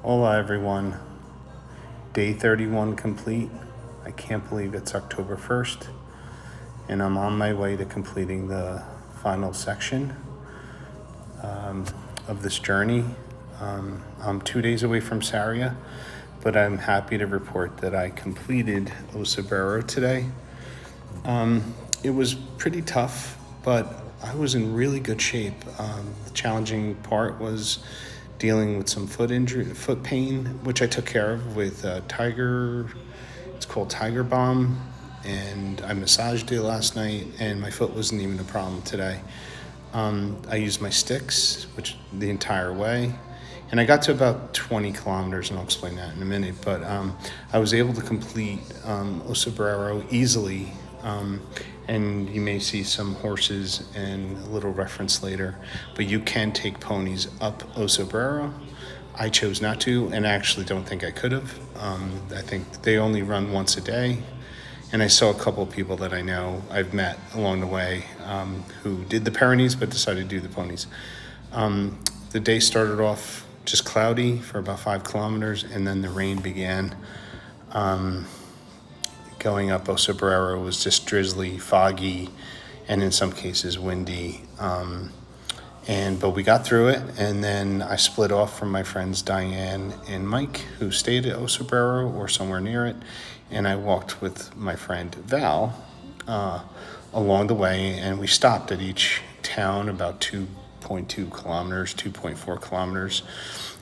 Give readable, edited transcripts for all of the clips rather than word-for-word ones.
Hola everyone, day 31 complete. I can't believe it's October 1st and I'm on my way to completing the final section of this journey. I'm 2 days away from Saria, but I'm happy to report that I completed Osabrero today. It was pretty tough, but I was in really good shape. The challenging part was dealing with some foot pain, which I took care of with it's called Tiger Balm, and I massaged it last night, and my foot wasn't even a problem today. I used my sticks, which the entire way, and I got to about 20 kilometers, and I'll explain that in a minute, but I was able to complete Osabrero easily, and you may see some horses and a little reference later, but you can take ponies up Osabrero. I chose not to, and I actually don't think I could have. I think they only run once a day, and I saw a couple of people that I know I've met along the way who did the Pyrenees but decided to do the ponies. The day started off just cloudy for about 5 kilometers, and then the rain began. Going up Osabrero was just drizzly, foggy, and in some cases windy. But we got through it, and then I split off from my friends Diane and Mike, who stayed at Osabrero or somewhere near it, and I walked with my friend Val along the way, and we stopped at each town about 2.2 kilometers, 2.4 kilometers,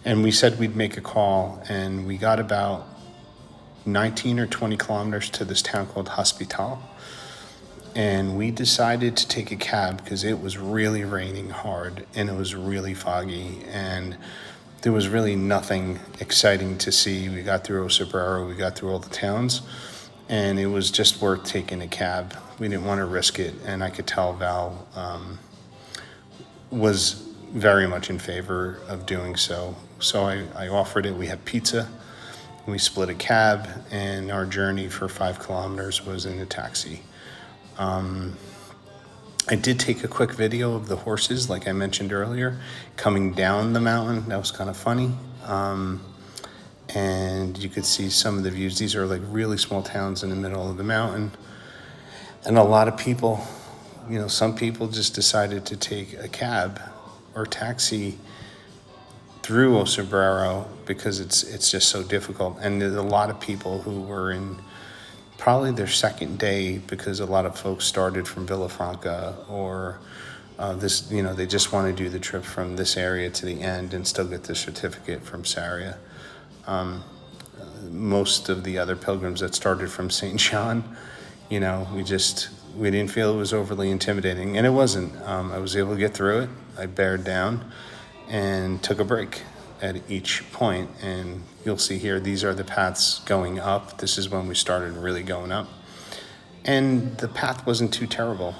and we said we'd make a call, and we got about 19 or 20 kilometers to this town called Hospital, and we decided to take a cab because it was really raining hard and it was really foggy and there was really nothing exciting to see. We got through Osabrero, we got through all the towns, and it was just worth taking a cab. We didn't want to risk it, and I could tell Val was very much in favor of doing so. So I offered it. We had pizza. We split a cab, and our journey for 5 kilometers was in a taxi. I did take a quick video of the horses, like I mentioned earlier, coming down the mountain. That was kind of funny. And you could see some of the views. These are like really small towns in the middle of the mountain. And a lot of people, some people just decided to take a cab or taxi through Osabrero because it's just so difficult. And there's a lot of people who were in probably their second day because a lot of folks started from Villafranca or they just want to do the trip from this area to the end and still get the certificate from Saria. Most of the other pilgrims that started from St. John, we didn't feel it was overly intimidating, and it wasn't. I was able to get through it. I bared down and took a break at each point, and you'll see here, these are the paths going up. This is when we started really going up, and the path wasn't too terrible.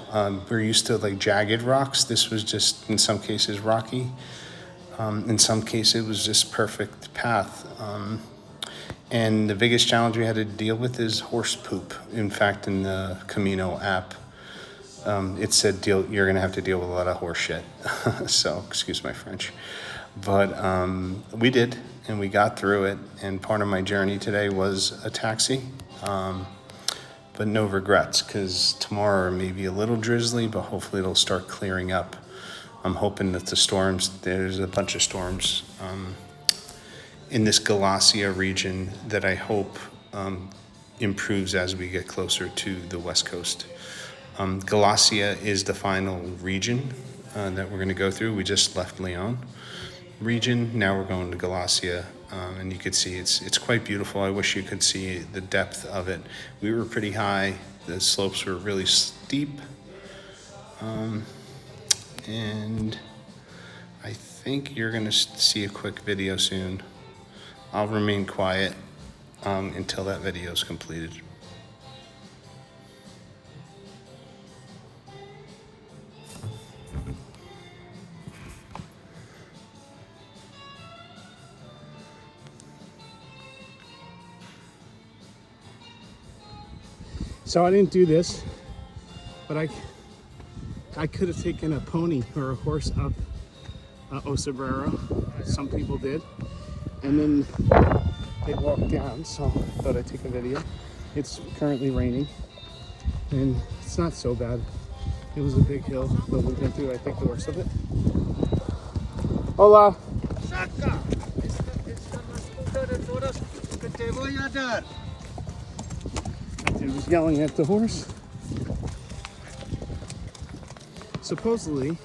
We're used to like jagged rocks. This was just in some cases rocky. In some cases it was just perfect path. And the biggest challenge we had to deal with is horse poop. In fact, in the Camino app, it said you're going to have to deal with a lot of horse shit. So, excuse my French. But we did, and we got through it. And part of my journey today was a taxi. But no regrets, because tomorrow may be a little drizzly, but hopefully it'll start clearing up. I'm hoping that there's a bunch of storms in this Galicia region that I hope improves as we get closer to the West Coast. Galicia is the final region that we're going to go through. We just left Leon region. Now we're going to Galicia, and you could see it's quite beautiful. I wish you could see the depth of it. We were pretty high. The slopes were really steep. And I think you're going to see a quick video soon. I'll remain quiet until that video is completed. So I didn't do this, but I could have taken a pony or a horse up Osabrero. Some people did. and then they walk down, so I thought I'd take a video. It's currently raining, and it's not so bad. It was a big hill, but we've been through, I think, the worst of it. Hola. Saca. Esta mascota de todas que te voy a dar. Dude was yelling at the horse. Supposedly,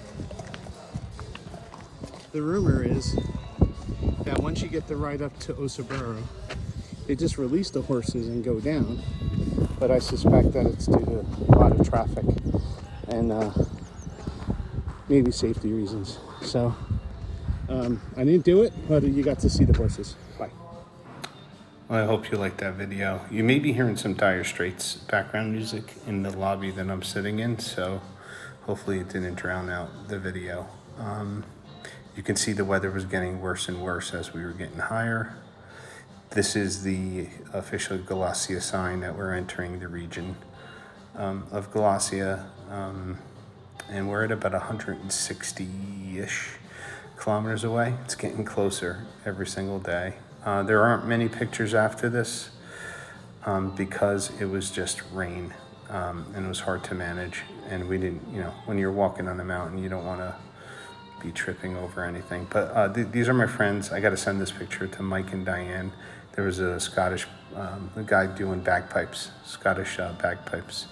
the rumor is that once you get the ride up to Osaburro, they just release the horses and go down. But I suspect that it's due to a lot of traffic and maybe safety reasons. So I didn't do it, but you got to see the horses. Bye. Well, I hope you liked that video. You may be hearing some Dire Straits background music in the lobby that I'm sitting in, so hopefully it didn't drown out the video. You can see the weather was getting worse and worse as we were getting higher. This is the official Galicia sign that we're entering the region of Galicia, and we're at about 160-ish kilometers away. It's getting closer every single day. There aren't many pictures after this because it was just rain and it was hard to manage. And we didn't, when you're walking on the mountain, you don't want to be tripping over anything. But these are my friends. I got to send this picture to Mike and Diane. There was a Scottish a guy doing bagpipes, Scottish bagpipes.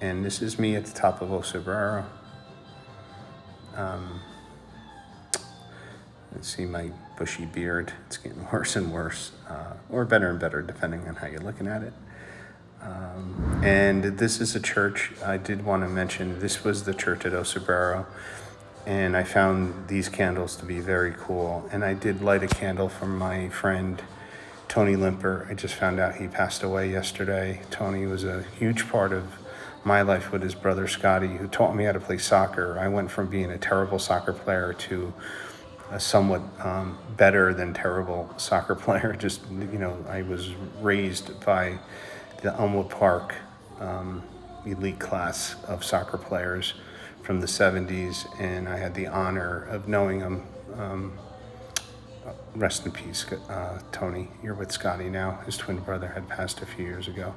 And this is me at the top of Osaburro. Let's see my bushy beard. It's getting worse and worse, or better and better, depending on how you're looking at it. And this is a church. I did want to mention, this was the church at Osaburro, and I found these candles to be very cool. And I did light a candle from my friend, Tony Limper. I just found out he passed away yesterday. Tony was a huge part of my life with his brother Scotty, who taught me how to play soccer. I went from being a terrible soccer player to a somewhat better than terrible soccer player. Just, I was raised by the Elmwood Park elite class of soccer players from the 70s, and I had the honor of knowing him. Rest in peace, Tony. You're with Scotty now. His twin brother had passed a few years ago.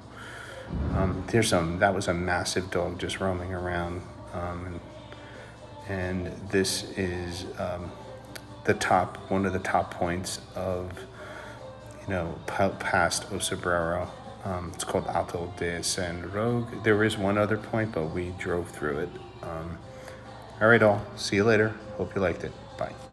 That was a massive dog just roaming around, and this is one of the top points of, past Osaburro. It's called Alto de San Roque. There is one other point, but we drove through it. All right, all. See you later. Hope you liked it. Bye.